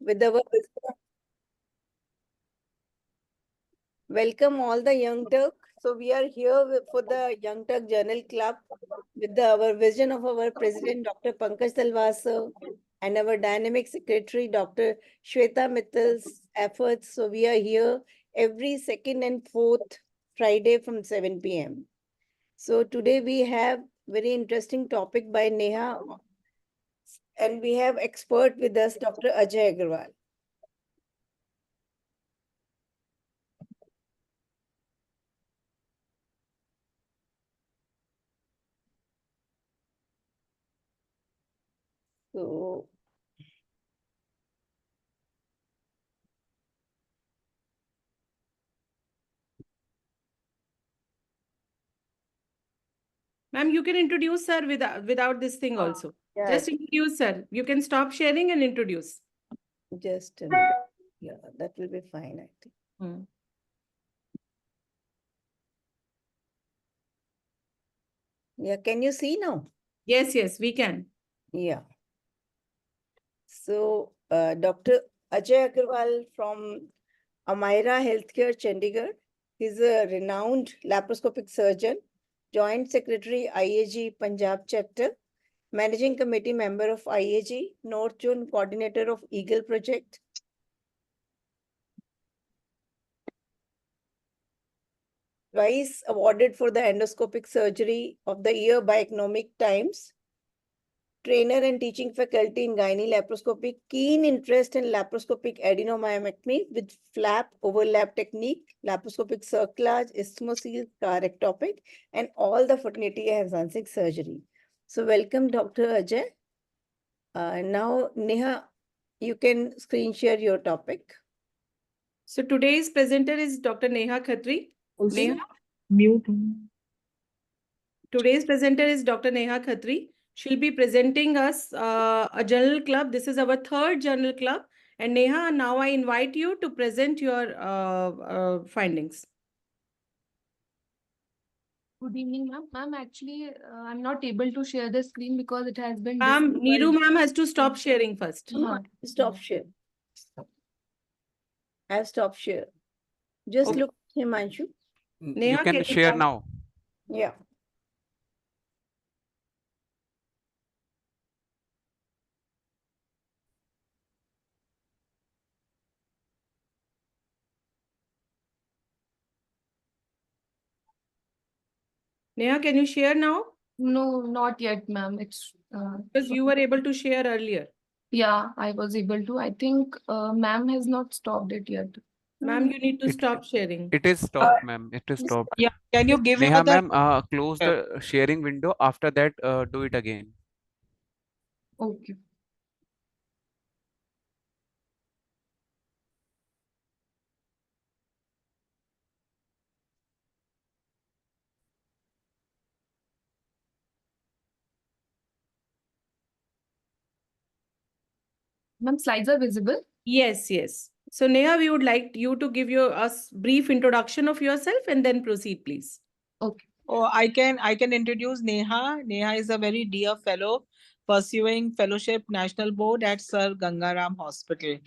with our welcome all the young Turk. So we are here for the Young Turk Journal Club with our vision of our president, Dr. Pankaj Talwar, and our dynamic secretary, Dr. Shweta Mittal's efforts. So we are here every second and fourth Friday from 7 p.m. So today we have very interesting topic by Neha, and we have expert with us, Dr. Ajay Agarwal. So Ma'am, you can introduce sir without this thing also. yeah, Just introduce sir. You can stop sharing and introduce. just a minute. Yeah, that will be fine, I think. Hmm. Yeah, can you see now? Yes, we can. Yeah. So, Dr. Ajay Agarwal from Amira Healthcare, Chandigarh. He's a renowned laparoscopic surgeon, Joint Secretary, IAG Punjab Chapter, Managing Committee member of IAG, North Zone Coordinator of Eagle Project. Twice awarded for the endoscopic surgery of the year by Economic Times. Trainer and teaching faculty in gynae laparoscopy, keen interest in laparoscopic adenomyomectomy with flap overlap technique, laparoscopic cerclage, isthmocoel, scar ectopic, and all the fertility enhancing surgery. So welcome, Dr. Ajay. Now, Neha, you can screen share your topic. So today's presenter is Dr. Neha Khatri. Neha, Mute. today's presenter is Dr. Neha Khatri. She'll be presenting us a journal club. This is our third journal club. And Neha, now I invite you to present your findings. Good evening, ma'am. Ma'am, actually, I'm not able to share the screen because it has been Ma'am, disabled. Neeru ma'am has to stop sharing first. Stop share. I've stopped share. Just Okay. look, Himanshu. Neha, You can share now. Yeah. Neha, can you share now? No, not yet, ma'am. It's Because you were able to share earlier. yeah, I was able to. I think ma'am has not stopped it yet. Ma'am, you need to It stop sharing. it is stopped, ma'am. It is stopped. Yeah, can you give her Neha, the ma'am, close the sharing window. After that, do it again. Okay. Ma'am, slides are visible. Yes. So Neha, we would like you to give your us brief introduction of yourself and then proceed, please. Okay. Oh, I can introduce Neha. Neha is a very dear fellow pursuing fellowship national board at Sir Gangaram Hospital,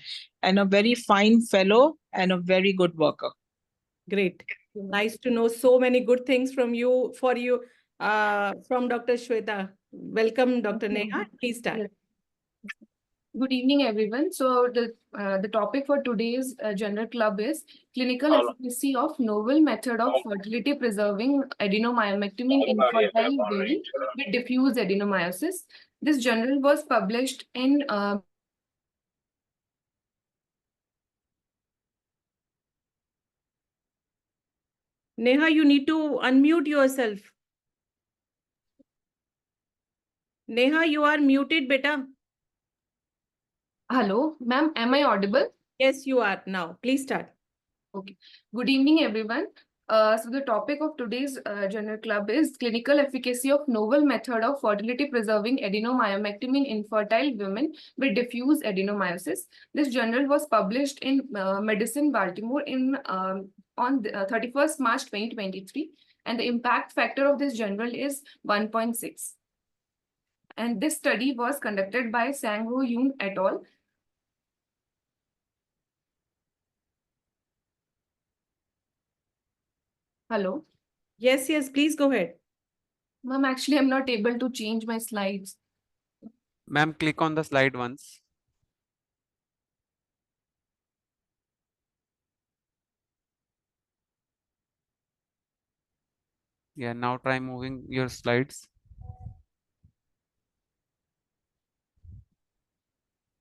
and a very fine fellow and a very good worker. Great. Nice to know so many good things from you from Dr. Shweta. Welcome, Dr. Neha. Please start. Yeah. Good evening, everyone. So the topic for today's general club is clinical efficacy of novel method of fertility preserving adenomyomectomy in infertile women with diffuse adenomyosis. This journal was published in Neha, you need to unmute yourself. Neha, you are muted, beta. Hello, ma'am. Am I audible? Yes, you are now. Please start. Okay. Good evening, everyone. So the topic of today's journal club is clinical efficacy of novel method of fertility preserving adenomyomectomy in infertile women with diffuse adenomyosis. This journal was published in Medicine Baltimore on 31st March 2023, and the impact factor of this journal is 1.6. And this study was conducted by Sang Ho Yoon et al. Hello. Yes, yes, please go ahead. Ma'am, actually, I'm not able to change my slides. Ma'am, click on the slide once. Yeah, now try moving your slides.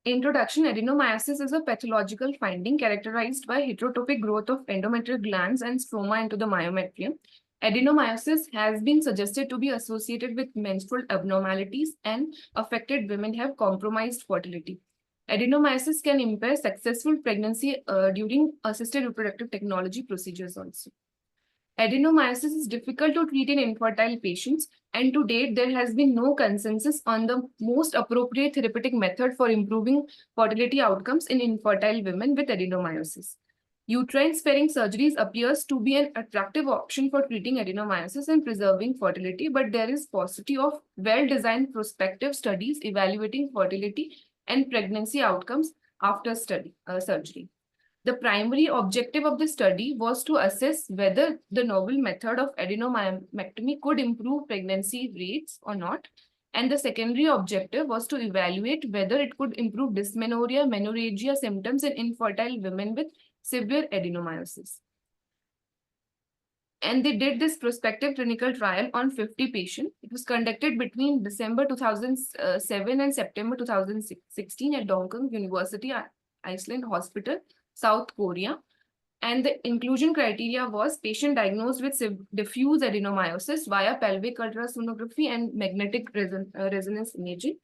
Introduction. Adenomyosis is a pathological finding characterized by heterotopic growth of endometrial glands and stroma into the myometrium. Adenomyosis has been suggested to be associated with menstrual abnormalities, and affected women have compromised fertility. Adenomyosis can impair successful pregnancy during assisted reproductive technology procedures also. Adenomyosis is difficult to treat in infertile patients, and to date, there has been no consensus on the most appropriate therapeutic method for improving fertility outcomes in infertile women with adenomyosis. Uterine-sparing surgeries appears to be an attractive option for treating adenomyosis and preserving fertility, but there is paucity of well-designed prospective studies evaluating fertility and pregnancy outcomes after surgery. The primary objective of the study was to assess whether the novel method of adenomyomectomy could improve pregnancy rates or not. And the secondary objective was to evaluate whether it could improve dysmenorrhea, menorrhagia symptoms in infertile women with severe adenomyosis. And they did this prospective clinical trial on 50 patients. It was conducted between December 2007 and September 2016 at Dongkang University, Iceland Hospital, South Korea. And the inclusion criteria was patient diagnosed with diffuse adenomyosis via pelvic ultrasonography and magnetic resonance imaging.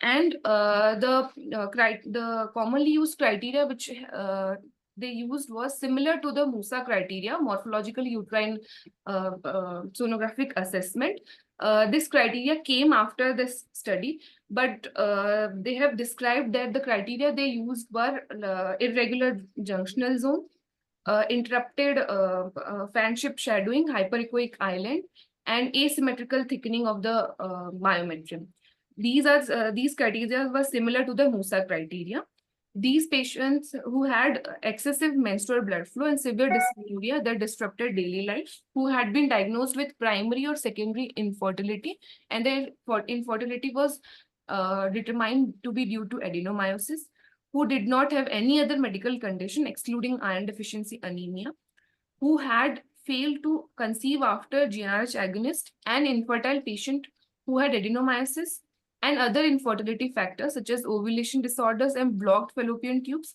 And the commonly used criteria which they used was similar to the MUSA criteria, morphological uterine sonographic assessment. This criteria came after this study, but they have described that the criteria they used were irregular junctional zone, interrupted fanship shadowing, hyperechoic island, and asymmetrical thickening of the myometrium. These criteria were similar to the MUSA criteria. These patients who had excessive menstrual blood flow and severe dysmenorrhea that disrupted daily life, who had been diagnosed with primary or secondary infertility, and their infertility was determined to be due to adenomyosis, who did not have any other medical condition excluding iron deficiency anemia, who had failed to conceive after GnRH agonist, and infertile patient who had adenomyosis and other infertility factors such as ovulation disorders and blocked fallopian tubes.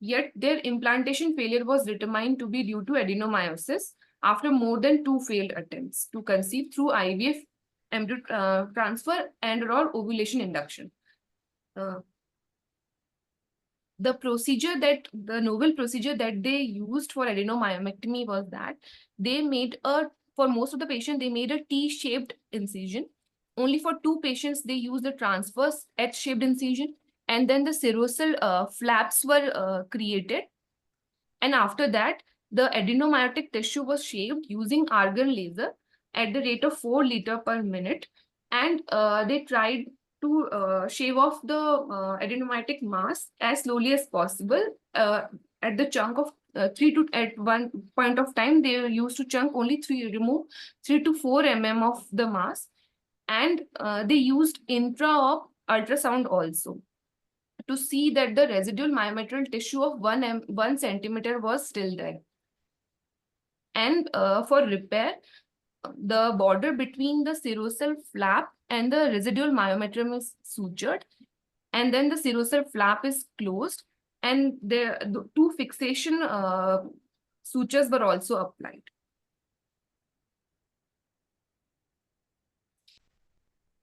Yet their implantation failure was determined to be due to adenomyosis after more than 2 failed attempts to conceive through IVF, embryo transfer, and/or ovulation induction. The novel procedure that they used for adenomyomectomy was that they made for most of the patients, they made a T-shaped incision. Only for 2 patients, they used the transverse H-shaped incision, and then the serosal flaps were created. And after that, the adenomyotic tissue was shaved using argon laser at the rate of 4 liters per minute. And they tried to shave off the adenomyotic mass as slowly as possible at the chunk of at one point of time. They used to remove 3 to 4 mm of the mass. And they used intra-op ultrasound also to see that the residual myometrial tissue of 1 centimeter was still there. And for repair, the border between the serosal flap and the residual myometrium is sutured, and then the serosal flap is closed, and the 2 fixation sutures were also applied.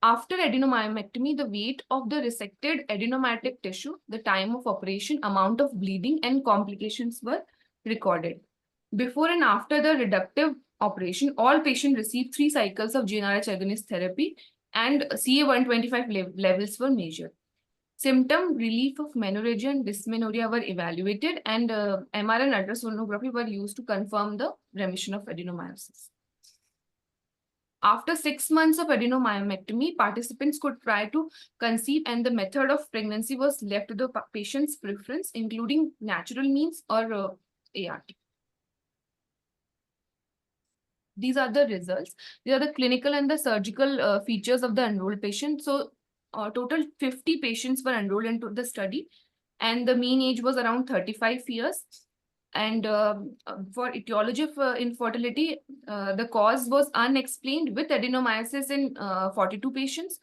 After adenomyomectomy, the weight of the resected adenomyotic tissue, the time of operation, amount of bleeding, and complications were recorded. Before and after the reductive operation, all patients received 3 cycles of GnRH agonist therapy, and CA-125 levels were measured. Symptom relief of menorrhagia and dysmenorrhea were evaluated, and MR and ultrasonography were used to confirm the remission of adenomyosis. After 6 months of adenomyomectomy, participants could try to conceive, and the method of pregnancy was left to the patient's preference, including natural means or ART. these are the results. These are the clinical and the surgical features of the enrolled patient. So total 50 patients were enrolled into the study, and the mean age was around 35 years. And for etiology of infertility, the cause was unexplained with adenomyosis in 42 patients,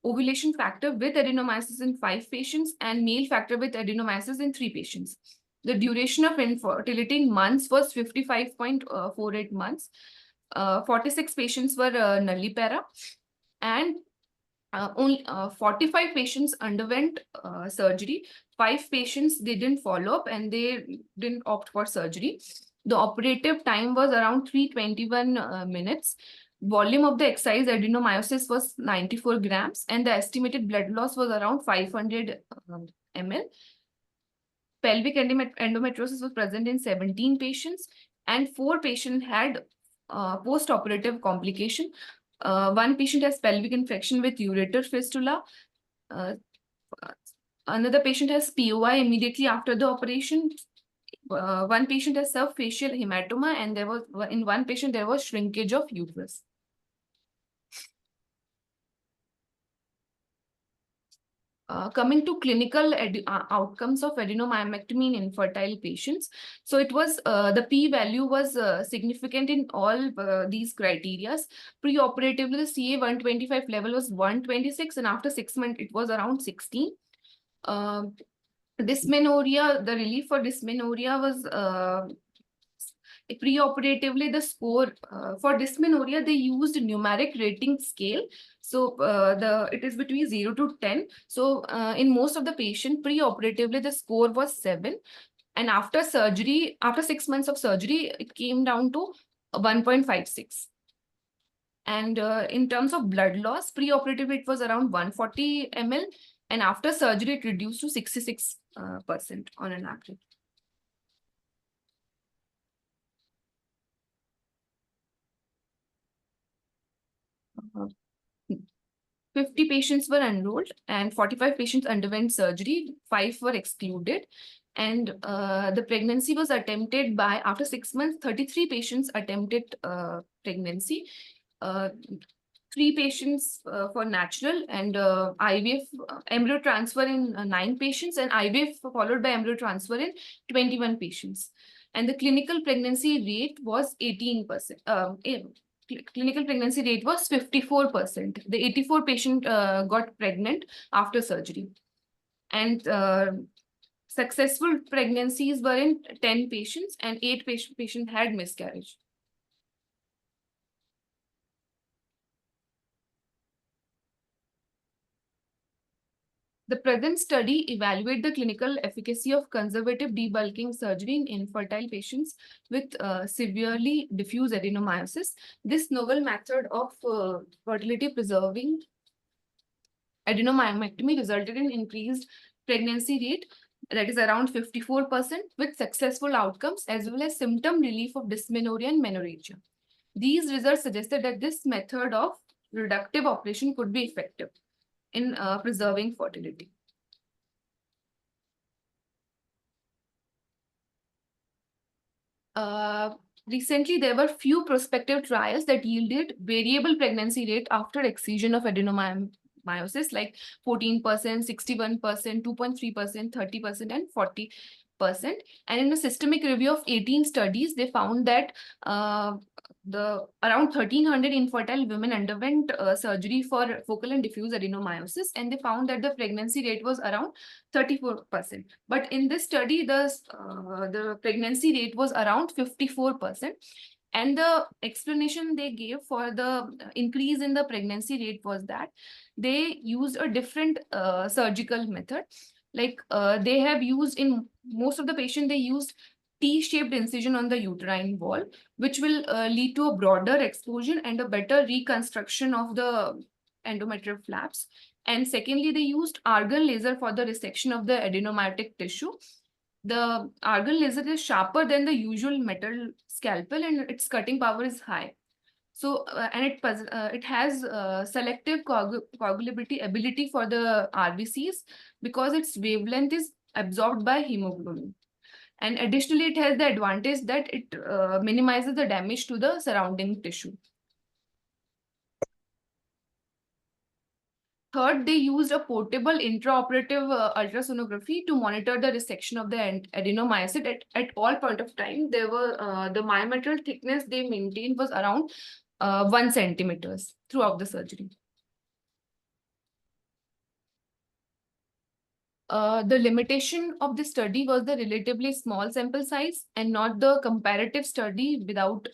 ovulation factor with adenomyosis in 5 patients, and male factor with adenomyosis in 3 patients. The duration of infertility in months was 55.48 months. 46 patients were nullipara, and only 45 patients underwent surgery. 5 patients they didn't follow up and they didn't opt for surgery. The operative time was around 321 minutes. Volume of the excised adenomyosis was 94 grams, and the estimated blood loss was around 500 ml. Pelvic endometriosis was present in 17 patients, and 4 patients had post-operative complication. 1 patient has pelvic infection with ureter fistula. Another patient has POI immediately after the operation. 1 patient has subfacial hematoma, and there was in 1 patient there was shrinkage of uterus. Coming to clinical outcomes of adenomyomectomy in infertile patients. So it was the p-value was significant in all these criteria. Pre-operatively, the CA-125 level was 126, and after 6 months, it was around 16. Dysmenorrhea, the relief for dysmenorrhea was pre-operatively the score for dysmenorrhea, they used numeric rating scale. So it is between 0 to 10. So in most of the patient pre-operatively the score was 7, and after surgery, after 6 months of surgery, it came down to 1.56. And in terms of blood loss, pre-operatively it was around 140 ml, and after surgery it reduced to 66% on an average. 50 patients were enrolled and 45 patients underwent surgery, 5 were excluded. And the pregnancy was attempted by, after 6 months, 33 patients attempted pregnancy. 3 patients for natural, and IVF embryo transfer in 9 patients, and IVF followed by embryo transfer in 21 patients. And the clinical pregnancy rate was 18%. Clinical pregnancy rate was 54%. The 84 patient got pregnant after surgery. And successful pregnancies were in 10 patients, and 8 patients had miscarriage. The present study evaluates the clinical efficacy of conservative debulking surgery in infertile patients with severely diffuse adenomyosis. This novel method of fertility preserving adenomyomectomy resulted in increased pregnancy rate, that is around 54%, with successful outcomes as well as symptom relief of dysmenorrhea and menorrhagia. These results suggested that this method of reductive operation could be effective in preserving fertility. Recently, there were few prospective trials that yielded variable pregnancy rate after excision of adenomyosis, like 14%, 61%, 2.3%, 30%, and 40%. And in a systemic review of 18 studies, they found that around 1,300 infertile women underwent surgery for focal and diffuse adenomyosis, and they found that the pregnancy rate was around 34%. But in this study, the pregnancy rate was around 54%. And the explanation they gave for the increase in the pregnancy rate was that they used a different surgical method. Like they have used, in most of the patients, they used T-shaped incision on the uterine wall, which will lead to a broader exposure and a better reconstruction of the endometrial flaps. And secondly, they used argon laser for the resection of the adenomyotic tissue. The argon laser is sharper than the usual metal scalpel, and its cutting power is high. So, and it has selective coagulability ability for the RBCs because its wavelength is absorbed by hemoglobin. And additionally, it has the advantage that it minimizes the damage to the surrounding tissue. Third, they used a portable intraoperative ultrasonography to monitor the resection of the adenomyocyte at all point of time. There were the myometrial thickness they maintained was around 1 centimeters throughout the surgery. The limitation of the study was the relatively small sample size and not the comparative study without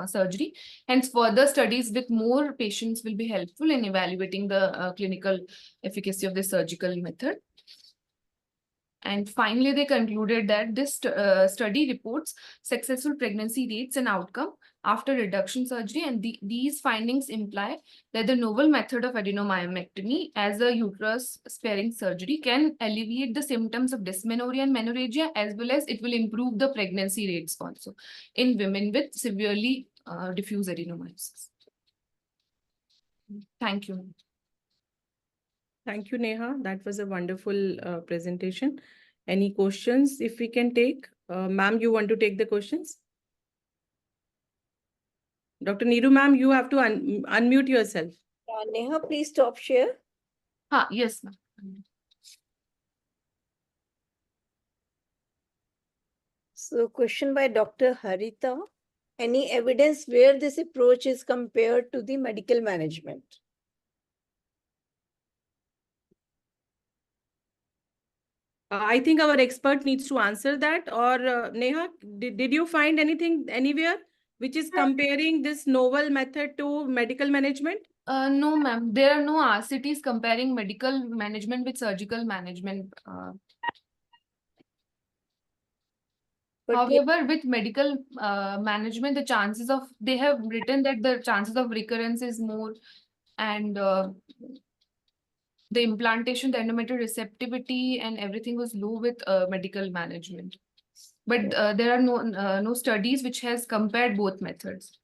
surgery. Hence, further studies with more patients will be helpful in evaluating the clinical efficacy of the surgical method. And finally, they concluded that this study reports successful pregnancy rates and outcome after reduction surgery. And these findings imply that the novel method of adenomyomectomy as a uterus sparing surgery can alleviate the symptoms of dysmenorrhea and menorrhagia, as well as it will improve the pregnancy rates also in women with severely diffuse adenomyosis. Thank you. Thank you, Neha. That was a wonderful presentation. Any questions if we can take? Ma'am, you want to take the questions? Dr. Neeru, ma'am, you have to unmute yourself. Neha, please stop share. Yes, ma'am. So question by Dr. Harita. Any evidence where this approach is compared to the medical management? I think our expert needs to answer that. Or Neha, did you find anything anywhere which is comparing this novel method to medical management? No, ma'am. There are no RCTs comparing medical management with surgical management. But yeah, However, with medical management, the chances of, they have written that the chances of recurrence is more, and the implantation, the endometrial receptivity and everything was low with medical management. But there are no studies which has compared both methods.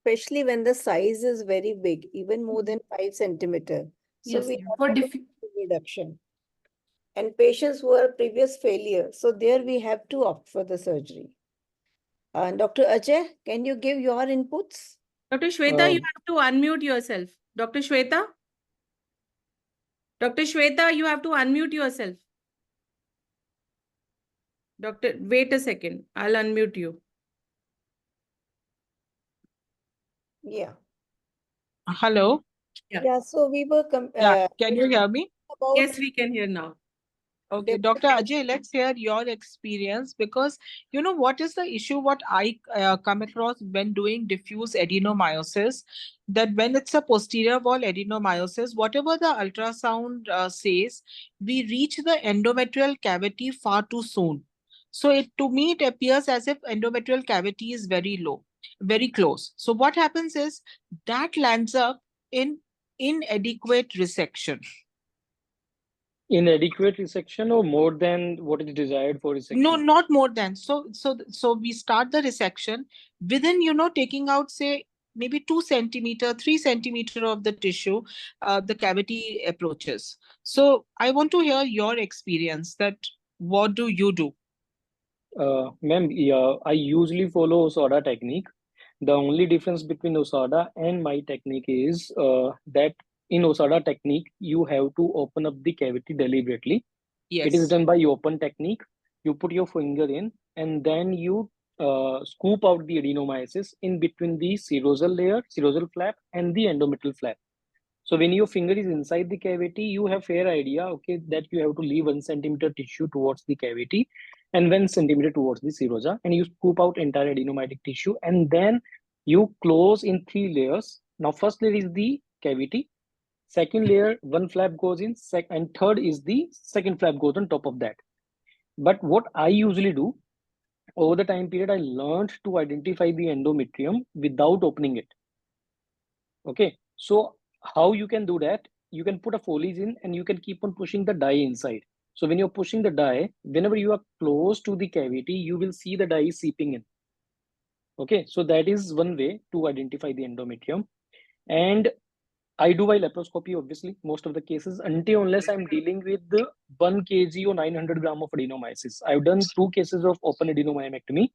especially when the size is very big, even more than 5 centimeter. So Yes, we ma'am. have For to diff do reduction. And patients who are previous failure. So there we have to opt for the surgery. Dr. Ajay, can you give your inputs? Dr. Shweta, you have to unmute yourself. Dr. Shweta? Dr. Shweta, you have to unmute yourself. Wait a second. I'll unmute you. Yeah. Hello. Yeah, so we were Yeah, can you hear me? about Yes, we can hear now. Okay, Dr. Ajay, let's hear your experience, because you know what is the issue, what I come across when doing diffuse adenomyosis, that when it's a posterior wall adenomyosis, whatever the ultrasound says, we reach the endometrial cavity far too soon. So to me, it appears as if endometrial cavity is very low, very close. So what happens is that lands up in inadequate resection. Inadequate resection or more than what is desired for resection? No, not more than. So we start the resection within, taking out, say, maybe 2 centimeter, 3 centimeter of the tissue, the cavity approaches. So I want to hear your experience, that what do you do? Ma'am, yeah, I usually follow OSADA technique. The only difference between OSADA and my technique is that in OSADA technique, you have to open up the cavity deliberately. It is Yes. done by open technique. You put your finger in and then you scoop out the adenomyosis in between the serosal layer, serosal flap, and the endometrial flap. So when your finger is inside the cavity, you have fair idea, okay, that you have to leave 1 centimeter tissue towards the cavity and 1 centimeter towards the serosa, and you scoop out entire adenomyotic tissue, and then you close in 3 layers. Now, first layer is the cavity, second layer, one flap goes in, and third is the second flap goes on top of that. But what I usually do, over the time period, I learned to identify the endometrium without opening it. Okay, so how you can do that? You can put a folies in and you can keep on pushing the dye inside. So when you're pushing the dye, whenever you are close to the cavity, you will see the dye seeping in. Okay, so that is one way to identify the endometrium. And I do by laparoscopy, obviously, most of the cases, until unless I'm dealing with the 1 kg or 900 gram of adenomyosis. I've done 2 cases of open adenomyomectomy.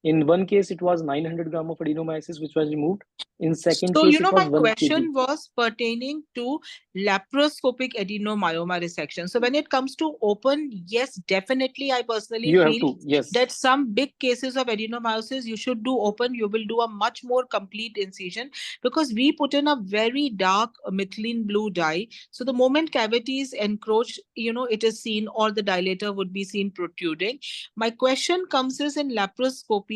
In one case, it was 900 gram of adenomyosis, which was removed. In second So, case, it was my 1 kg. question was pertaining to laparoscopic adenomyoma resection. So, when it comes to open, yes, definitely, I personally You have feel to, yes. that some big cases of adenomyosis, you should do open. You will do a much more complete incision because we put in a very dark methylene blue dye. So, the moment cavities encroach, it is seen, or the dilator would be seen protruding. My question comes is in laparoscopy.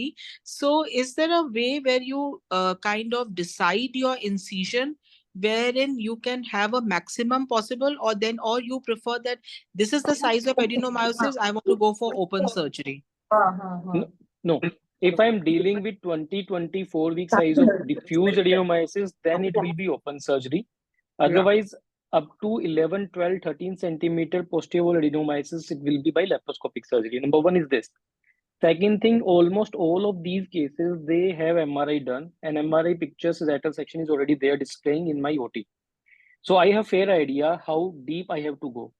So, is there a way where you kind of decide your incision wherein you can have a maximum possible, or you prefer that this is the size of adenomyosis, I want to go for open surgery? No, no. If I'm dealing with 20-24 week size of diffuse adenomyosis, then it will be open surgery. Otherwise, up to 11, 12, 13 centimeter posterior adenomyosis, it will be by laparoscopic surgery. Number one is this. Second thing, almost all of these cases, they have MRI done, and MRI pictures lateral section is already there displaying in my OT. So I have fair idea how deep I have to go.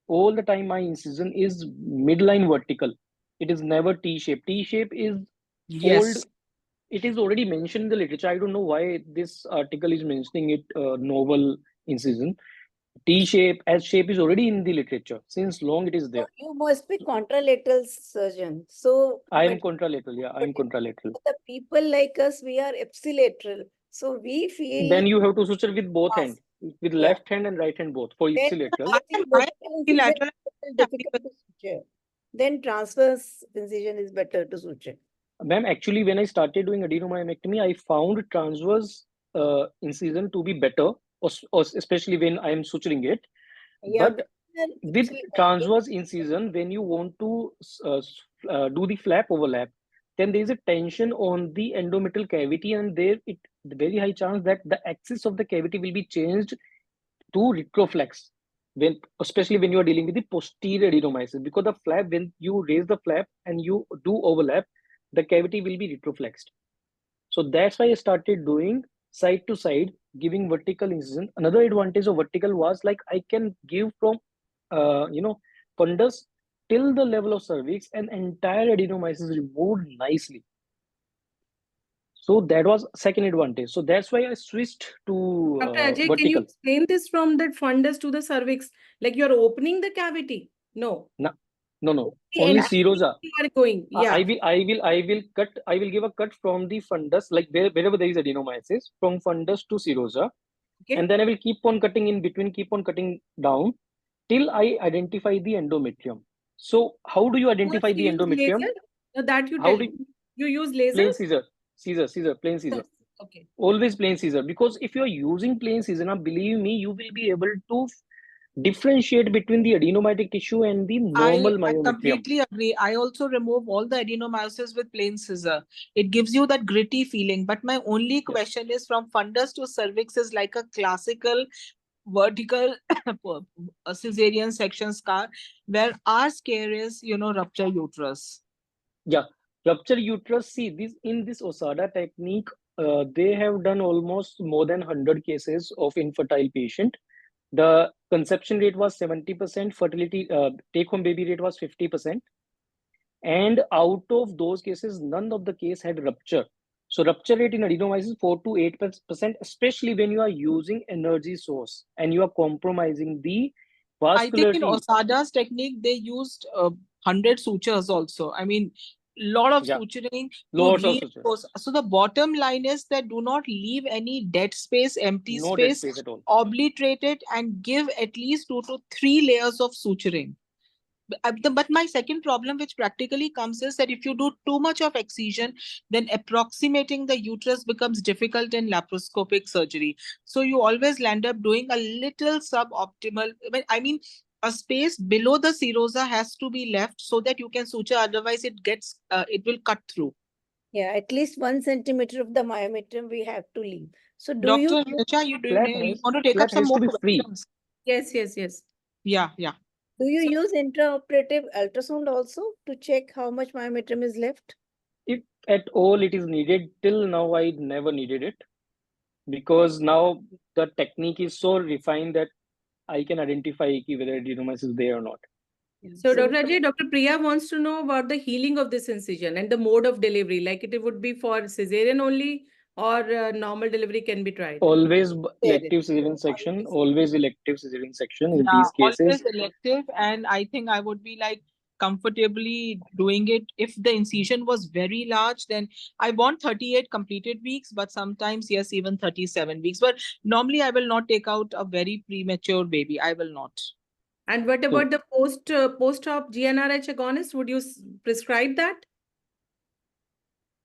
All the time my incision is midline vertical. It is never T-shape. T-shape is old. Yes. It is already mentioned in the literature. I don't know why this article is mentioning it, novel incision. T-shape, S-shape is already in the literature. Since long it is there. You must be contralateral surgeon. So I am but contralateral. Yeah, I am contralateral. the people like us, we are ipsilateral. So we feel Then you have to suture with both fast. hands, with Yeah. left hand and right hand both for Then ipsilateral. I think I vertical incision lateral is difficult to suture. Then transverse incision is better to suture. Ma'am, actually, when I started doing adenomyomectomy, I found transverse incision to be better, or especially when I am suturing it. Yeah, But with transverse incision, when you want to do the flap overlap, then there is a tension on the endometrial cavity, and there it very high chance that the axis of the cavity will be changed to retroflex. When, especially when you are dealing with the posterior adenomyosis, because the flap, when you raise the flap and you do overlap, the cavity will be retroflexed. So that's why I started doing side to side, giving vertical incision. Another advantage of vertical was like I can give from fundus till the level of cervix, and entire adenomyosis removed nicely. So that was second advantage. So that's why I switched to Dr. Ajay, can you vertical. explain this from the fundus to the cervix? Like you're opening the cavity? No. No, no. Okay, Only and serosa. you are going. Yeah. I will cut. I will give a cut from the fundus, like wherever there is adenomyosis, from fundus to serosa, Okay. and then I will keep on cutting in between, keep on cutting down till I identify the endometrium. So how do you identify First the you use endometrium? laser? No, that you How tell do me. You use laser? plain scissor, plain scissor. Okay. Always plain scissor, because if you are using plain scissor, now believe me, you will be able to differentiate between the adenomyotic tissue and the normal I myometrium. completely agree. I also remove all the adenomyosis with plain scissor. It gives you that gritty feeling. But my only question is from fundus to cervix is like a classical vertical cesarean section scar, where our scare is, rupture uterus. Yeah, rupture uterus. See, this in this OSADA technique, they have done almost more than 100 cases of infertile patient. The conception rate was 70%, fertility take-home baby rate was 50%, and out of those cases, none of the case had rupture. So rupture rate in adenomyosis is 4 to 8%, especially when you are using energy source and you are compromising the I think in vascularity. Osada's technique, they used 100 sutures also. I mean, lot of Yeah, suturing to lots of suture. reinforce. So the bottom line is that do not leave any dead space, empty No dead space, space at all. obliterate it, and give at least 2 to 3 layers of suturing. But my second problem, which practically comes, is that if you do too much of excision, then approximating the uterus becomes difficult in laparoscopic surgery. So you always land up doing a little suboptimal. I mean, a space below the serosa has to be left so that you can suture. Otherwise, it will cut through. Yeah, at least 1 centimeter of the myometrium we have to leave. So do you Dr. Richa, you Flap want to take up has some to more be free. questions? Yes, yes, yes. Yeah. do you So- use intraoperative ultrasound also to check how much myometrium is left? If at all it is needed, till now I never needed it. because now the technique is so refined that I can identify whether adenomyosis is there or not. So, Dr. Ajay, Dr. Priya wants to know about the healing of this incision and the mode of delivery. Like it would be for cesarean only, or normal delivery can be tried. Always Cesarean. elective cesarean section, always elective cesarean section in Yeah, these cases. always elective. And I think I would be like comfortably doing it. If the incision was very large, then I want 38 completed weeks, but sometimes, yes, even 37 weeks. But normally I will not take out a very premature baby. I will not. And what So about the post-op GnRH agonist? Would you prescribe that?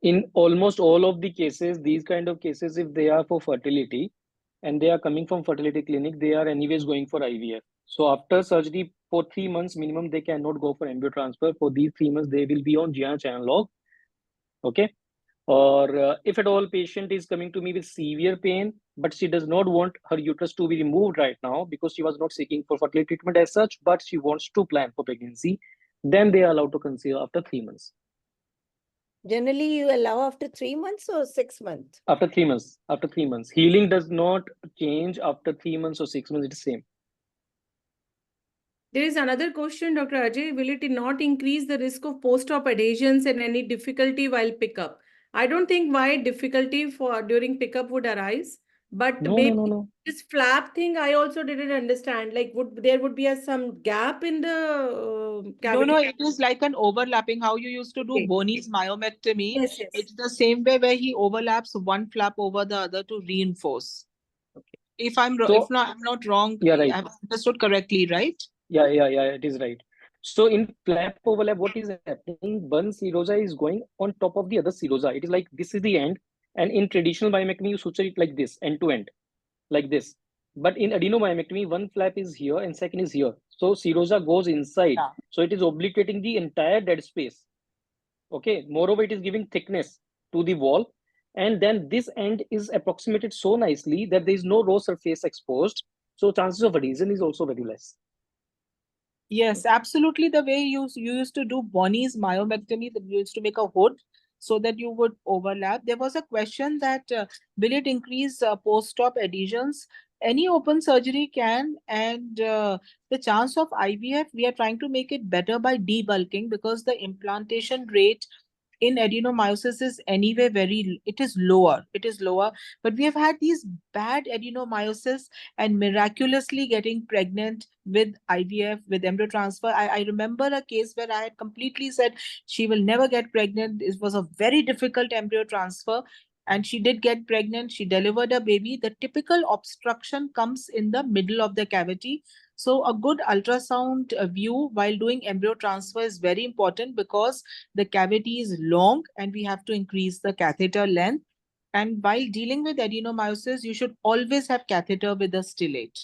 in almost all of the cases, these kind of cases, if they are for fertility and they are coming from fertility clinic, they are anyways going for IVF. So after surgery for 3 months minimum, they cannot go for embryo transfer. For these 3 months, they will be on GnRH analog. Okay. Or if at all patient is coming to me with severe pain, but she does not want her uterus to be removed right now because she was not seeking for fertility treatment as such, but she wants to plan for pregnancy, then they are allowed to conceive after 3 months. Generally, you allow after 3 months or 6 months? After 3 months. After 3 months. Healing does not change after 3 months or 6 months. It's the same. There is another question, Dr. Ajay. Will it not increase the risk of post-op adhesions and any difficulty while pickup? I don't think why difficulty for during pickup would arise, but No, maybe no, no, no. this flap thing I also didn't understand. Like, would there would be some gap in the No, cavity? no, it is like an overlapping. How you used to do Okay. Boney's myomectomy. Yes, yes. It's the same way where he overlaps one flap over the other to reinforce. Okay. If I'm if So, not, I'm not wrong. yeah, right. I've understood correctly, right? Yeah, it is right. So in flap overlap, what is happening? One serosa is going on top of the other serosa. It is like this is the end. And in traditional myomectomy, you suture it like this, end to end, like this. But in adenomyomectomy, one flap is here and second is here. So serosa goes inside. Yeah. So it is obliterating the entire dead space. Okay. Moreover, it is giving thickness to the wall. And then this end is approximated so nicely that there is no raw surface exposed. So chances of adhesion is also very less. Yes, absolutely. The way you used to do Bonnie's myomectomy, that you used to make a hood so that you would overlap. There was a question that will it increase post-op adhesions? Any open surgery can, and the chance of IVF, we are trying to make it better by debulking because the implantation rate in adenomyosis is anyway it is lower, but we have had these bad adenomyosis and miraculously getting pregnant with IVF, with embryo transfer. I remember a case where I had completely said she will never get pregnant. It was a very difficult embryo transfer, and she did get pregnant. She delivered a baby. The typical obstruction comes in the middle of the cavity. So a good ultrasound view while doing embryo transfer is very important because the cavity is long and we have to increase the catheter length. And while dealing with adenomyosis, you should always have catheter with a stillate.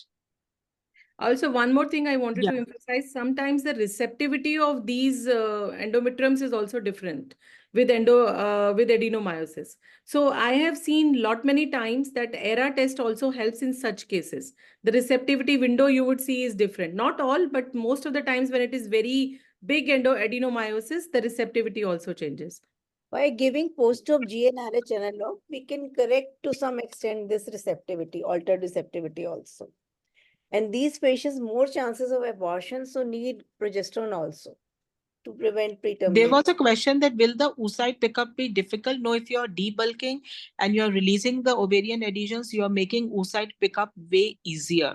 Also, one more thing I wanted Yeah. to emphasize, sometimes the receptivity of these endometriums is also different with with adenomyosis. So I have seen lot many times that ERA test also helps in such cases. The receptivity window you would see is different. Not all, but most of the times when it is very big adenomyosis, the receptivity also changes. By giving post-op GnRH analog, we can correct to some extent this receptivity, altered receptivity also. And these patients more chances of abortion, so need progesterone also to prevent preterm There labor. was a question that will the oocyte pickup be difficult? No, if you're debulking and you're releasing the ovarian adhesions, you're making oocyte pickup way easier.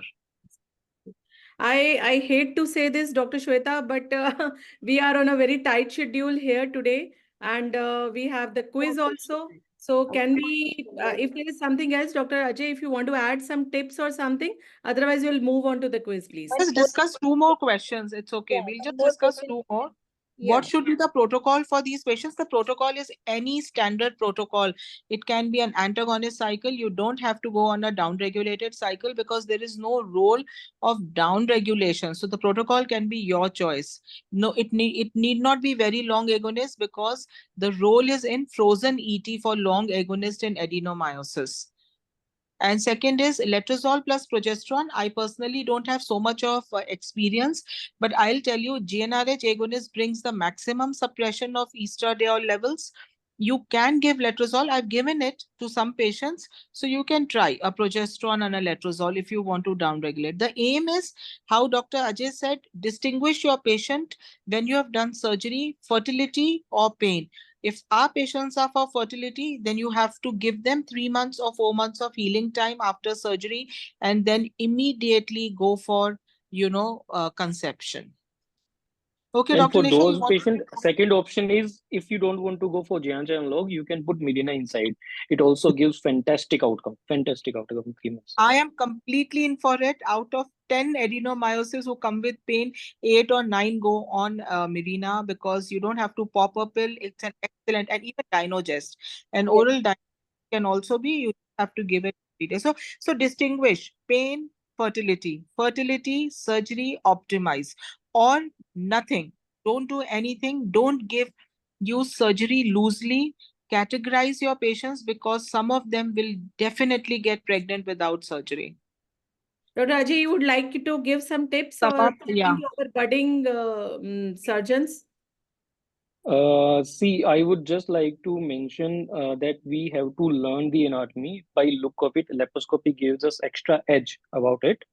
I hate to say this, Dr. Shweta, but we are on a very tight schedule here today, and we have the quiz also. So can we, if there is something else, Dr. Ajay, if you want to add some tips or something, otherwise we'll move on to the quiz, please. Let's discuss two more questions. It's okay. Yeah, We'll one just more discuss question. two more. Yeah. What should be the protocol for these patients? The protocol is any standard protocol. It can be an antagonist cycle. You don't have to go on a down-regulated cycle because there is no role of down-regulation. So the protocol can be your choice. No, it need not be very long agonist because the role is in frozen ET for long agonist in adenomyosis. And second is letrozole plus progesterone. I personally don't have so much of experience, but I'll tell you GnRH agonist brings the maximum suppression of estradiol levels. You can give letrozole. I've given it to some patients. So you can try a progesterone and a letrozole if you want to downregulate. The aim is, how Dr. Ajay said, distinguish your patient when you have done surgery, fertility or pain. If our patients are for fertility, then you have to give them 3 months or 4 months of healing time after surgery, and then immediately go for, conception. Okay, And Dr. for Nisha, you those want to? patients, second option is if you don't want to go for Janssen analog, you can put Mirena inside. It also gives fantastic outcome. Fantastic outcome in 3 months. I am completely in for it. Out of 10 adenomyosis who come with pain, 8 or 9 go on Mirena, because you don't have to pop a pill. It's an excellent, and even Dynogest. And Yes. oral can also be, you have to give it every day. So distinguish pain, fertility, surgery, optimize, or nothing. Don't do anything. Don't use surgery loosely. Categorize your patients, because some of them will definitely get pregnant without surgery. Dr. Ajay, you would like to give some tips Some or of, yeah. something to our budding surgeons? See, I would just like to mention that we have to learn the anatomy. By look of it, laparoscopy gives us extra edge about it.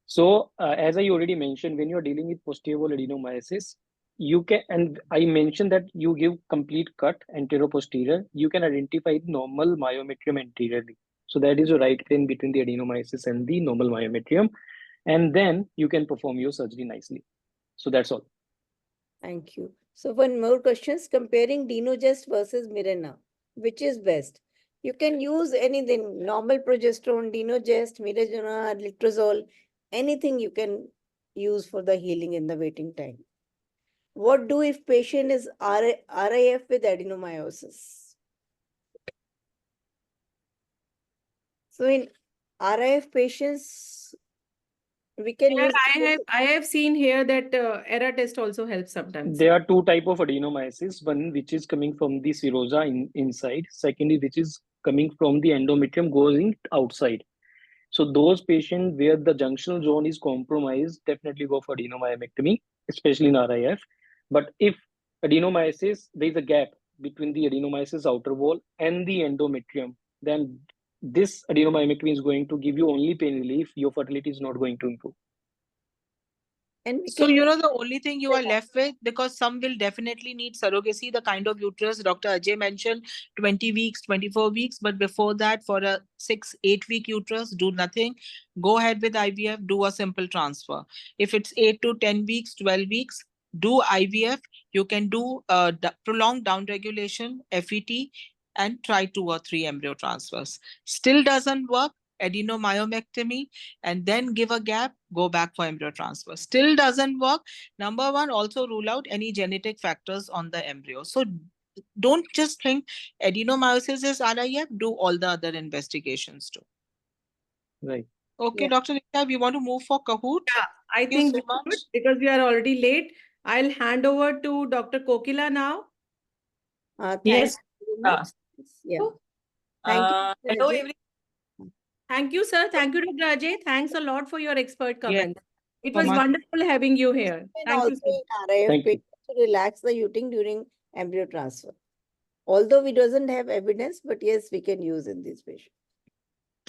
So, as I already mentioned, when you're dealing with posterior adenomyosis, you can, and I mentioned that you give complete cut anterior-posterior, you can identify normal myometrium anteriorly. So that is your right crane between the adenomyosis and the normal myometrium, and then you can perform your surgery nicely. So that's all. Thank you. So one more questions, comparing Dinogest versus Mirena, which is best? You can use anything, normal progesterone, Dinogest, Mirena, letrozole, anything you can use for the healing in the waiting time. What do if patient is RIF with adenomyosis? So in RIF patients, we can Yeah, use. I have seen here that error test also helps sometimes. There are two type of adenomyosis. One which is coming from the serosa inside. Secondly, which is coming from the endometrium going outside. So those patients where the junctional zone is compromised, definitely go for adenomyomectomy, especially in RIF. But if adenomyosis, there is a gap between the adenomyosis outer wall and the endometrium, then this adenomyomectomy is going to give you only pain relief. Your fertility is not going to improve. And we So, can the only thing you are left with, because some will definitely need surrogacy, the kind of uterus Dr. Ajay mentioned, 20 weeks, 24 weeks. But before that, for a 6-8 week uterus, do nothing. Go ahead with IVF, do a simple transfer. If it's 8 to 10 weeks, 12 weeks, do IVF. You can do prolonged downregulation, FET, and try 2 or 3 embryo transfers. Still doesn't work, adenomyomectomy, and then give a gap, go back for embryo transfer. Still doesn't work. Number one, also rule out any genetic factors on the embryo. So don't just think adenomyosis is RIF, do all the other investigations too. Right. Okay, Yeah. Dr. Nisha, we want to move for Kahoot. Yeah, I Thank you think so we should, much. because we are already late. I'll hand over to Dr. Kokila now. thank Yes. you very much. Yeah. Thank you, Mr. Hello, Ajay. everyone. Thank you, sir. Thank you, Dr. Ajay. Thanks a lot for your expert Yes, comments. It so was much. wonderful having you here. And Thank you, also sir. in RIF Thank you. patients to relax the uterine during embryo transfer. Although we doesn't have evidence, but yes, we can use in these patients.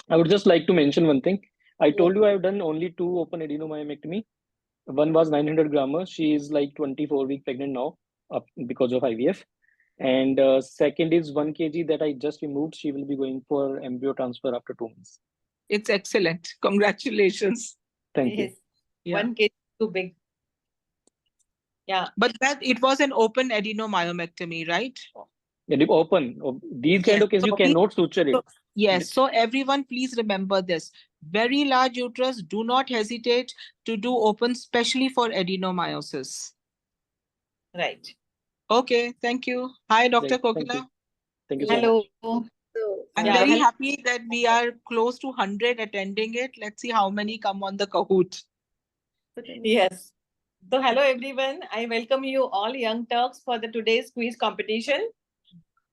I would just like to mention one thing. I Yeah. told you I've done only 2 open adenomyomectomy. One was 900 grammars. She is like 24-week pregnant now because of IVF. And second is 1 kg that I just removed. She will be going for embryo transfer after 2 months. It's excellent. Congratulations. Thank you. Yes. Yeah. 1 kg too big. Yeah. But that it was an open adenomyomectomy, right? Yeah, the open. These kind Yes. of cases, you So cannot suture it. yes. So everyone, please remember this. Very large uterus, do not hesitate to do open, especially for adenomyosis. Right. Okay, thank you. Hi, Dr. Right. Thank Kokila. you. Thank you so Hello. much. So, I'm Yeah, very hello. happy that we are close to 100 attending it. Let's see how many come on the Kahoot. Yes. So, hello, everyone. I welcome you all young Turks for the today's quiz competition.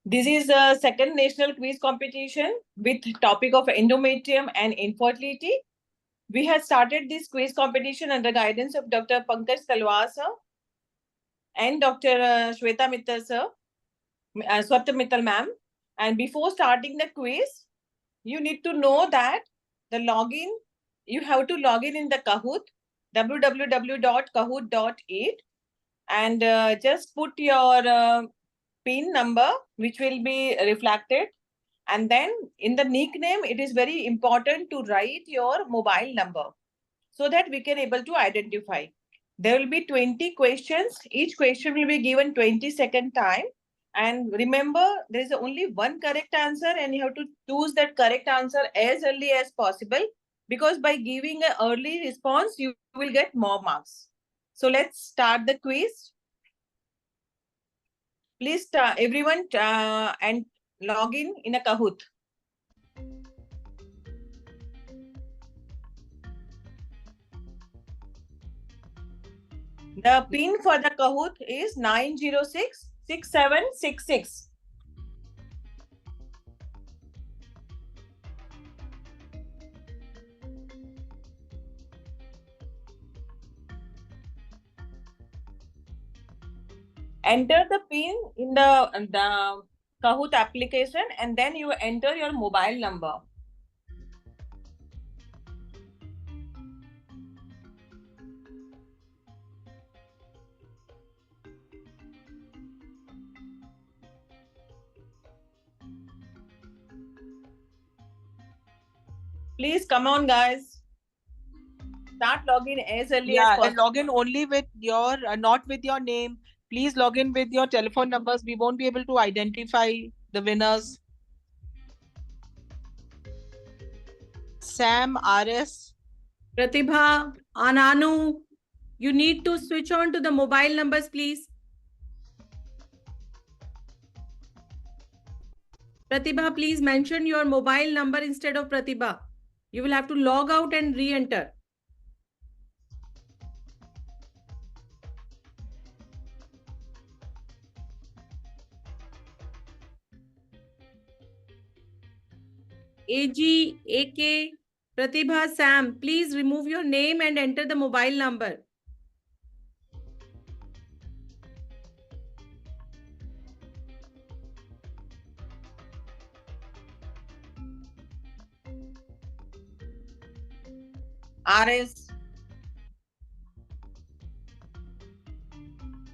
This is the second national quiz competition with topic of endometrium and infertility. We have started this quiz competition under guidance of Dr. Pankaj Talwar sir and Dr. Shweta Mittal sir. Swapta Mittal ma'am. And before starting the quiz, you need to know that the login, you have to log in the Kahoot, www.kahoot.it, and just put your PIN number, which will be reflected. And then in the nickname, it is very important to write your mobile number so that we can able to identify. There will be 20 questions. Each question will be given 20-second time. And remember, there is only one correct answer and you have to choose that correct answer as early as possible, because by giving an early response, you will get more marks. So let's start the quiz. Please everyone and log in a Kahoot. The pin for the Kahoot is 906-6766. Enter the pin in the Kahoot application and then you enter your mobile number. Please come on, guys. Start logging as early as Yeah, and possible. log in only with your, not with your name. Please log in with your telephone numbers. We won't be able to identify the winners. Sam, RS. Pratibha, Ananu, you need to switch on to the mobile numbers, please. Pratibha, please mention your mobile number instead of Pratibha. You will have to log out and re-enter. AG, AK, Pratibha, Sam, please remove your name and enter the mobile number. RS.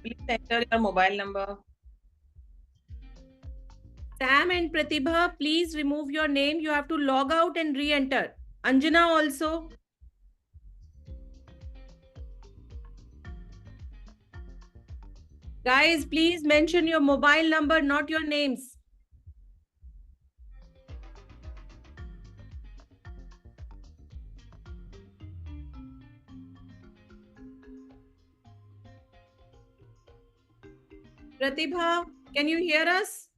Please enter your mobile number. Sam and Pratibha, please remove your name. You have to log out and re-enter. Anjana also. Guys, please mention your mobile number, not your names. Pratibha, can you hear us?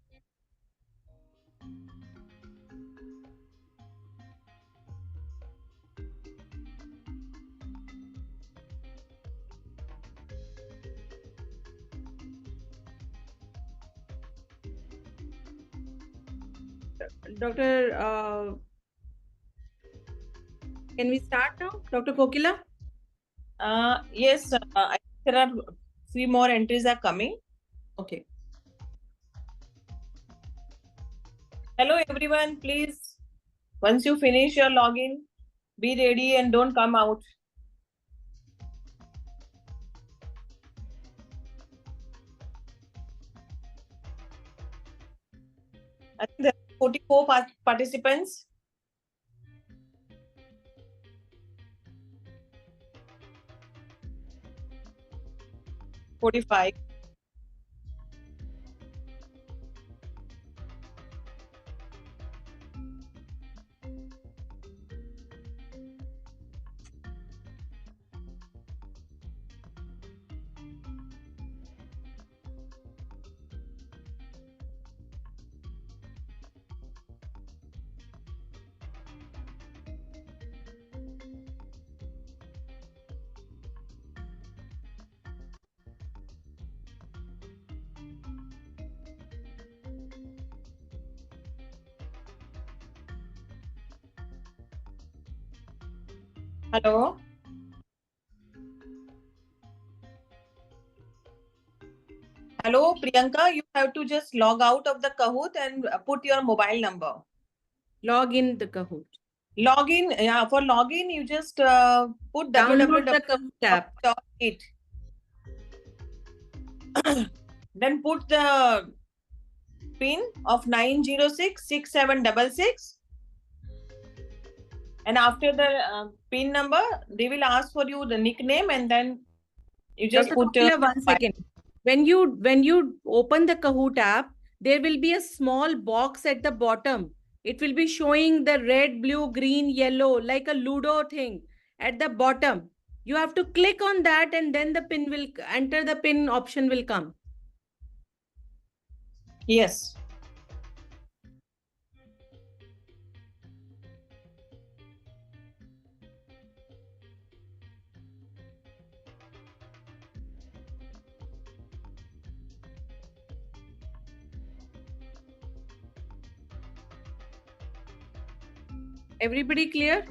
Dr. Can we start now? Dr. Kokila? Yes, I think there are three more entries are coming. Okay. Hello, everyone. Please, once you finish your login, be ready and don't come out. I think there are 44 participants. $45. Hello. Hello. Hello, Priyanka. You have to just log out of the Kahoot and put your mobile number. Log in the Kahoot. Login, yeah, for login, you just put Download the Kahoot app. www.it. Then put the pin of 9066766. And after the pin number, they will ask for you the nickname, and then you just Dr. put. Kokila, 1 second. When you open the Kahoot app, there will be a small box at the bottom. It will be showing the red, blue, green, yellow, like a Ludo thing at the bottom. You have to click on that, and then the pin will enter, the pin option will come. Yes. Everybody clear?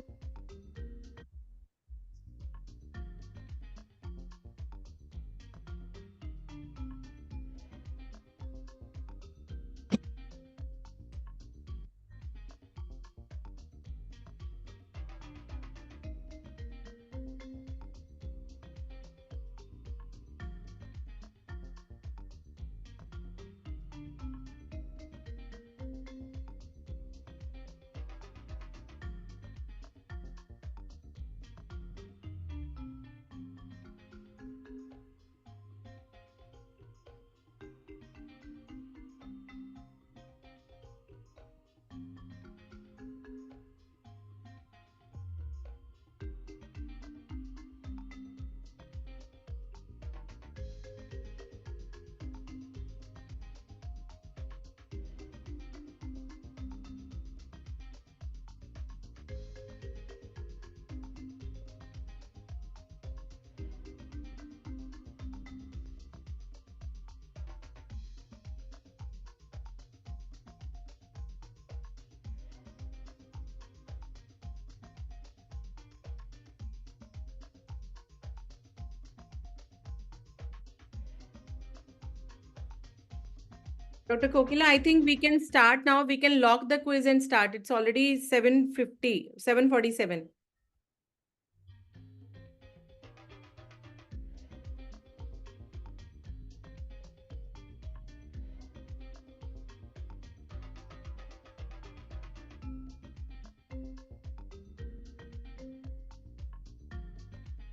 Dr. Kokila, I think we can start now. We can lock the quiz and start. It's already 7:50, 7:47.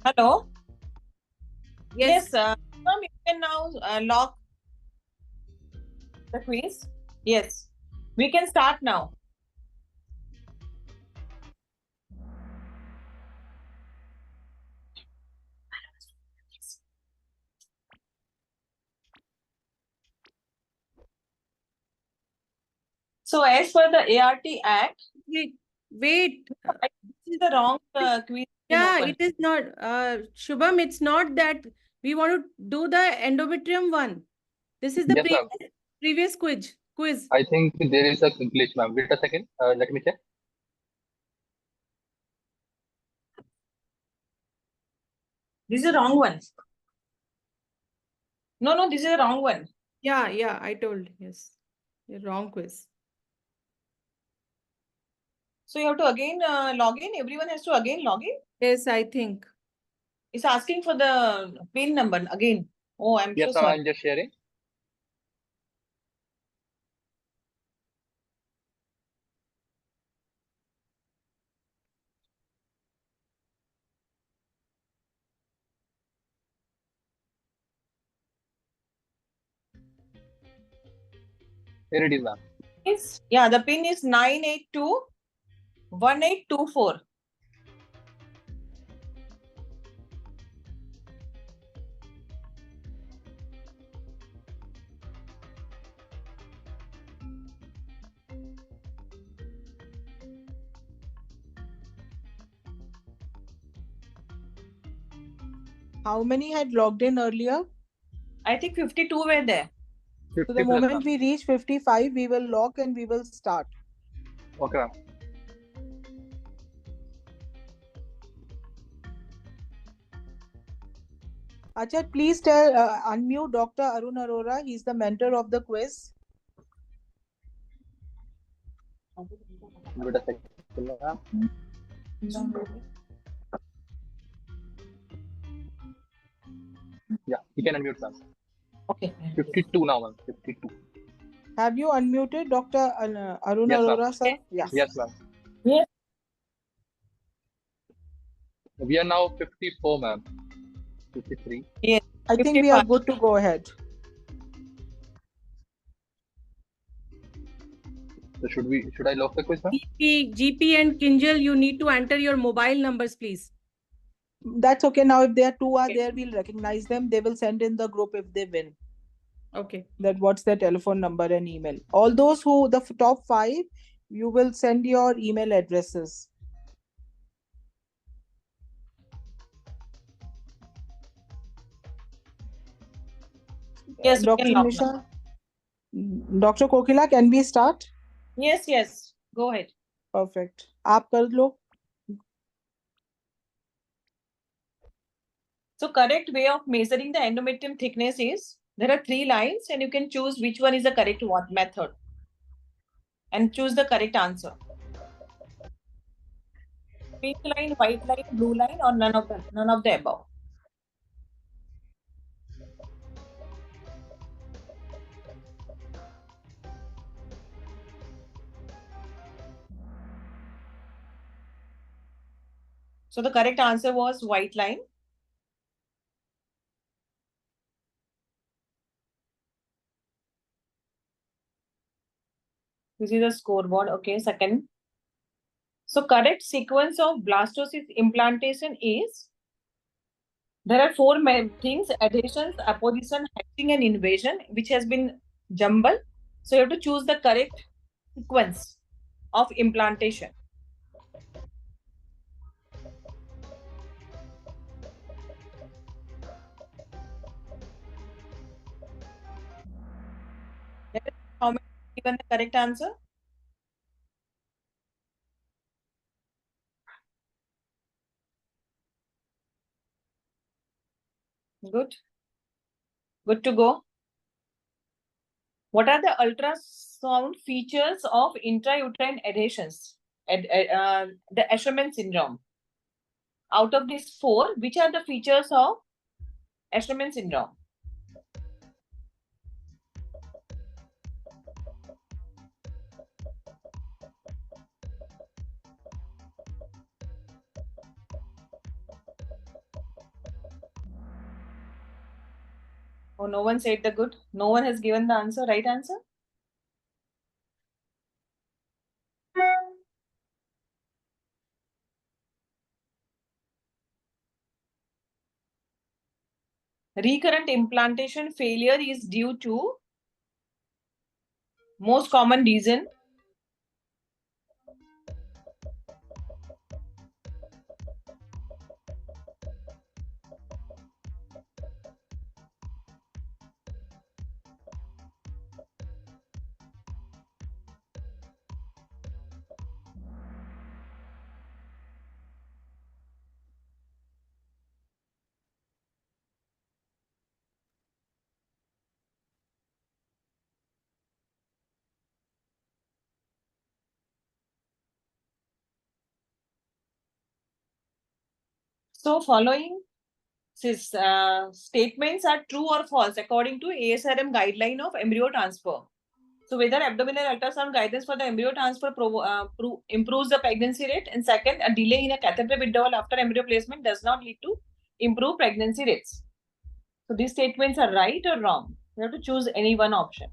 Hello. Yes. Yes, ma'am, you can now lock the quiz. Yes, we can start now. So, as per the ART Act, Wait. this is the wrong quiz. Yeah, it is not. Shubham, it's not that we want to do the endometrium one. This is the Yes, ma'am. previous quiz. I think there is a glitch, ma'am. Wait a second. Let me check. This is the wrong one. No, this is the wrong one. Yeah, I told. Yes. You're wrong quiz. So, you have to again log in. Everyone has to again log in. Yes, I think. It's asking for the PIN number again. Oh, I'm Yes, so ma'am. sorry. I'm just sharing. Here it is, ma'am. Yeah, the PIN is 9821824. How many had logged in earlier? I think 52 were there. 50 So the plus, moment ma'am. we reach 55, we will lock and we will start. Okay, ma'am. Acha, please tell, unmute Dr. Arun Arora. He's the mentor of the quiz. Wait a second, ma'am. Yeah, you can unmute, ma'am. Okay. 52 now, ma'am. 52. Have you unmuted Dr. Arun Yes, ma'am. Arora, sir? Yeah. Yes, ma'am. Yes. We are now 54, ma'am. 53. Yes. I think we are 55. good to go ahead. So should I lock the quiz, ma'am? GP and Kinjal, you need to enter your mobile numbers, please. That's okay. Now, if there are two are there, we'll recognize them. They will send in the group if they win. Okay. That what's their telephone number and email. All those who, the top 5, you will send your email addresses. Yes, we Dr. can lock now. Nisha, Dr. Kokila, can we start? Yes, yes. Go ahead. Perfect. आप कर लो. So correct way of measuring the endometrium thickness is, there are 3 lines and you can choose which one is the correct method and choose the correct answer. Pink line, white line, blue line, or none of the above. So the correct answer was white line. This is a scoreboard. Okay, second. So correct sequence of blastocyst implantation is, there are 4 things: adhesions, apposition, hatching, and invasion, which has been jumbled. So you have to choose the correct sequence of implantation. How many given the correct answer? Good. Good to go. What are the ultrasound features of intrauterine adhesions? The Asherman syndrome. Out of these 4, which are the features of Asherman syndrome? Oh, no one said the good. No one has given the answer, right answer. Recurrent implantation failure is due to most common reason. So following statements are true or false according to ASRM guideline of embryo transfer. So whether abdominal ultrasound guidance for the embryo transfer improves the pregnancy rate, and second, a delay in a catheter withdrawal after embryo placement does not lead to improve pregnancy rates. So these statements are right or wrong. You have to choose any one option.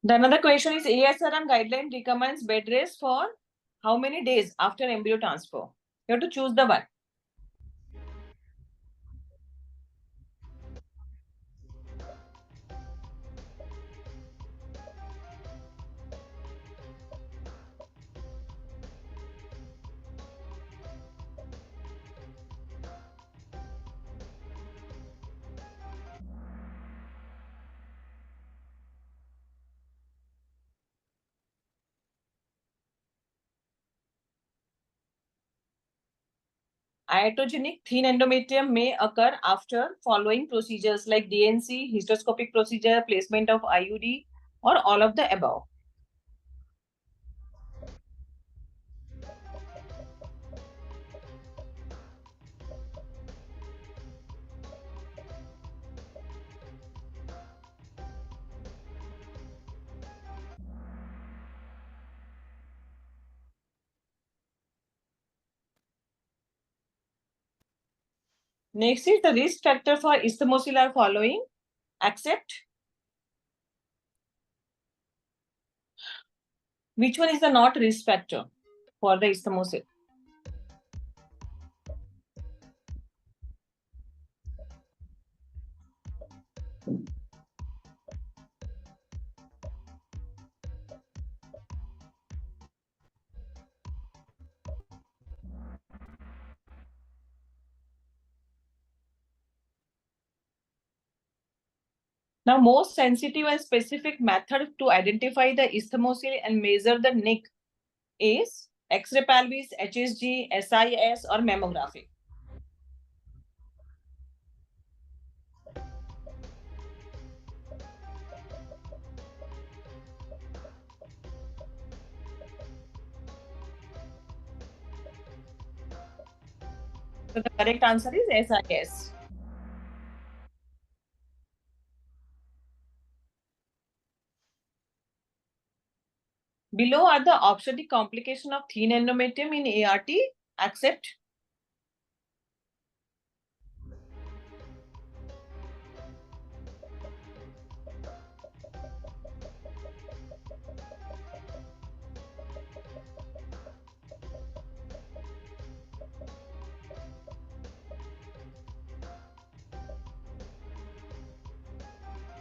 The another question is, ASRM guideline recommends bed rest for how many days after embryo transfer? You have to choose the one. Iatrogenic thin endometrium may occur after following procedures like DNC, hysteroscopic procedure, placement of IUD, or all of the above. Next is the risk factor for ischemocele are following. Accept. Which one is the not risk factor for the ischemocele? Now, most sensitive and specific method to identify the ischemocele and measure the neck is X-ray pelvis, HSG, SIS, or mammography. So the correct answer is SIS. Below are the obstetric complication of thin endometrium in ART. Accept.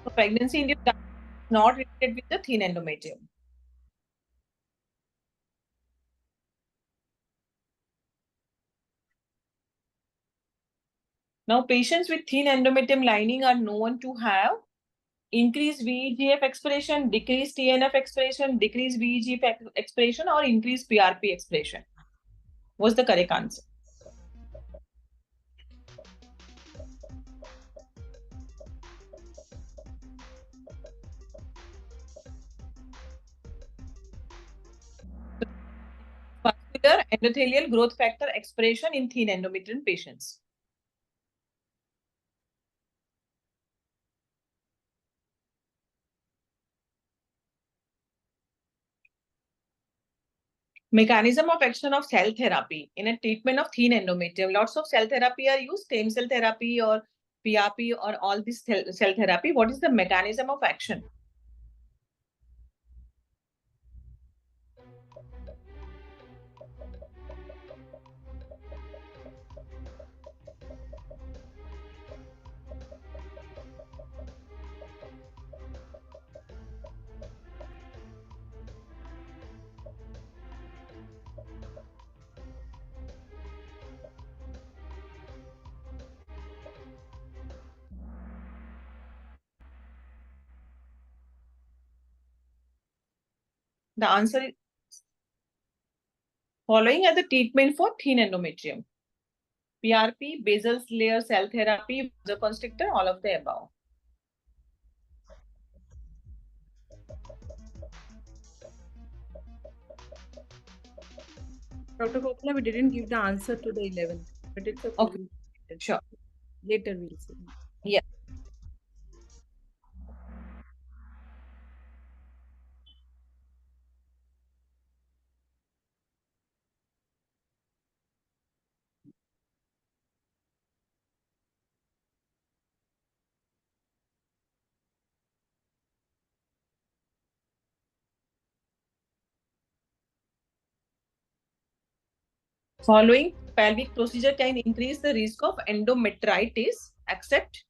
So pregnancy induced is not related with the thin endometrium. Now, patients with thin endometrium lining are known to have increased VEGF expression, decreased TNF expression, decreased VEGF expression, or increased PRP expression. What's the correct answer? Vascular endothelial growth factor expression in thin endometrium patients. Mechanism of action of cell therapy in a treatment of thin endometrium. Lots of cell therapy are used, stem cell therapy or PRP or all this cell therapy. What is the mechanism of action? The answer is following are the treatment for thin endometrium. PRP, basal layer cell therapy, vasoconstrictor, all of the above. Dr. Kokla, we didn't give the answer to the 11th, but it's okay. Okay, Later. sure. Later we'll see. Yeah. Following pelvic procedure can increase the risk of endometritis. Accept.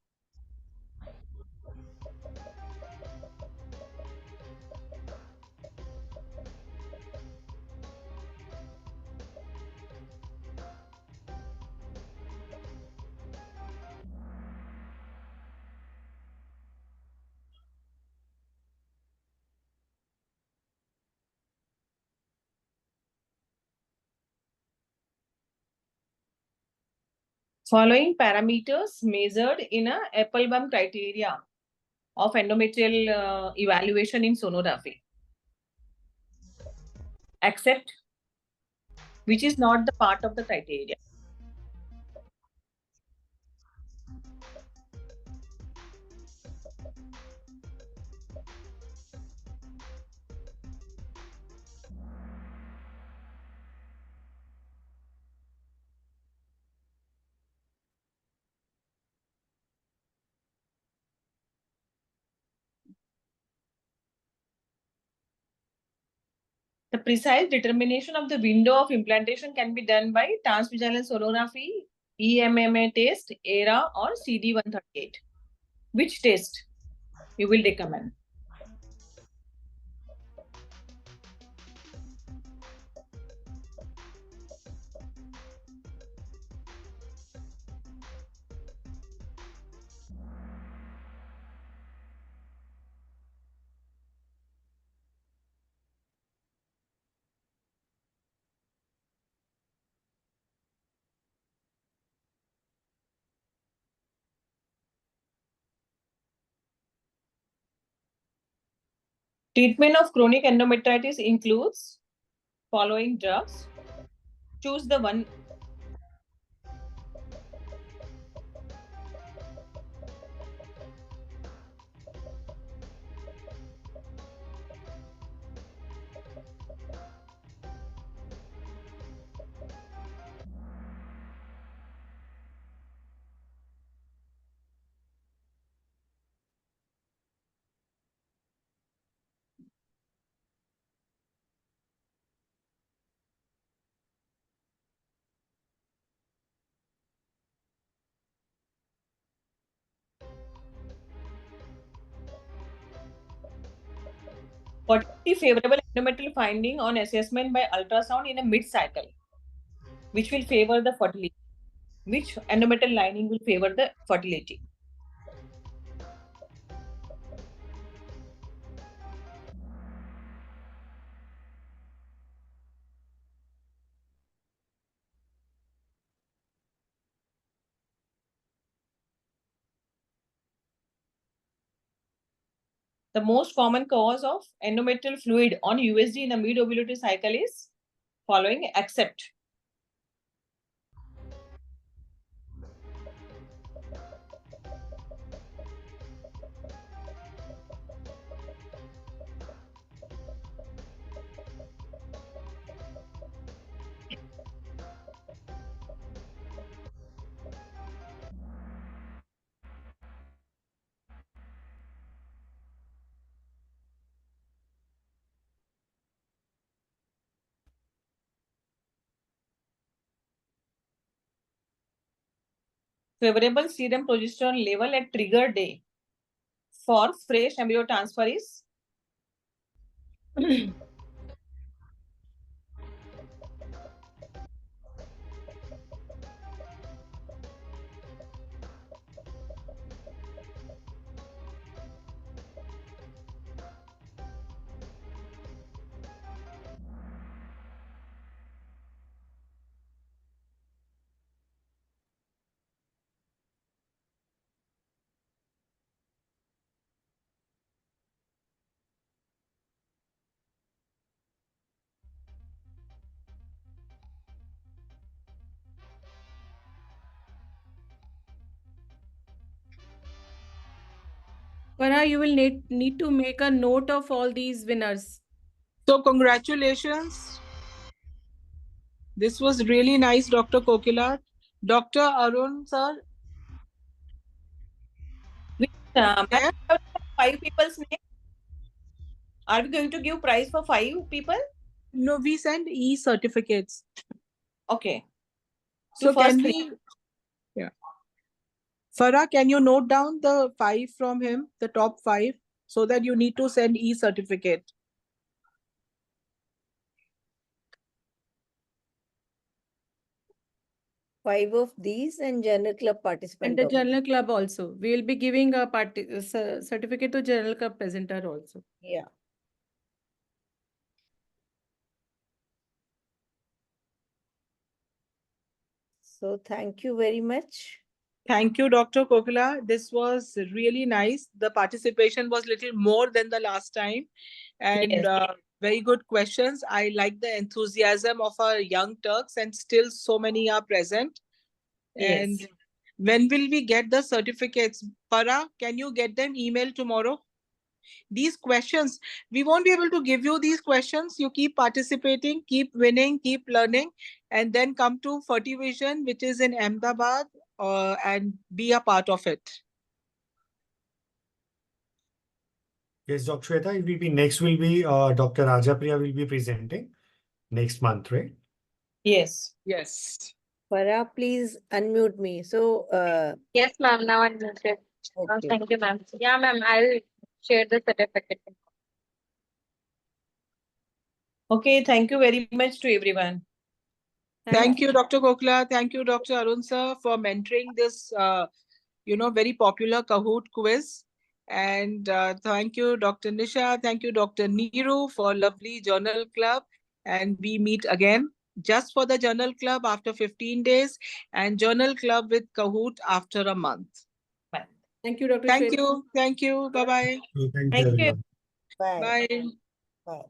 Following parameters measured in a Applebaum criteria of endometrial evaluation in sonography. Except which is not the part of the criteria. The precise determination of the window of implantation can be done by transvaginal sonography, EMMA test, ERA, or CD138. Which test you will recommend? Treatment of chronic endometritis includes following drugs. Choose the one. Fertility favorable endometrial finding on assessment by ultrasound in a mid-cycle, which will favor the fertility. Which endometrial lining will favor the fertility? The most common cause of endometrial fluid on USG in a mid-ovulatory cycle is following except. Favorable serum progesterone level at trigger day for fresh embryo transfer is Farah, you will need to make a note of all these winners. So congratulations. This was really nice, Dr. Kokila. Dr. Arun, sir. ma'am, 5 people's name. Are we going to give prize for 5 people? No, we send e-certificates. Okay. So first can we? Yeah. Farah, can you note down the 5 from him, the top 5, so that you need to send e-certificate? Five of these and General Club participant. And the of- General Club also. We will be giving a certificate to General Club presenter also. Yeah. So thank you very much. Thank you, Dr. Kokila. This was really nice. The participation was little more than the last time, and Yes. very good questions. I like the enthusiasm of our young Turks, and still so many are present. And Yes. when will we get the certificates? Para, can you get them email tomorrow? These questions, we won't be able to give you these questions. You keep participating, keep winning, keep learning, and then come to Fertivision, which is in Ahmedabad, and be a part of it. Yes, Dr. Shweta, it will be next will be Dr. Rajapriya will be presenting next month, right? Yes. Yes. Farah, please unmute me. So, Yes, ma'am. Now I'm muted. okay. Thank you, ma'am. Yeah, ma'am. I'll share the certificate. Okay. Thank you very much to everyone. Thank you, Dr. Kokla. Thank you, Dr. Arun sir, for mentoring this, very popular Kahoot quiz. And thank you, Dr. Nisha. Thank you, Dr. Neeru, for lovely journal club. And we meet again just for the journal club after 15 days and journal club with Kahoot after a month. Bye. Thank you, Dr. Thank Shweta. you. Thank you. Bye-bye. So thank you, Thank you. everyone. Bye. Bye. Bye.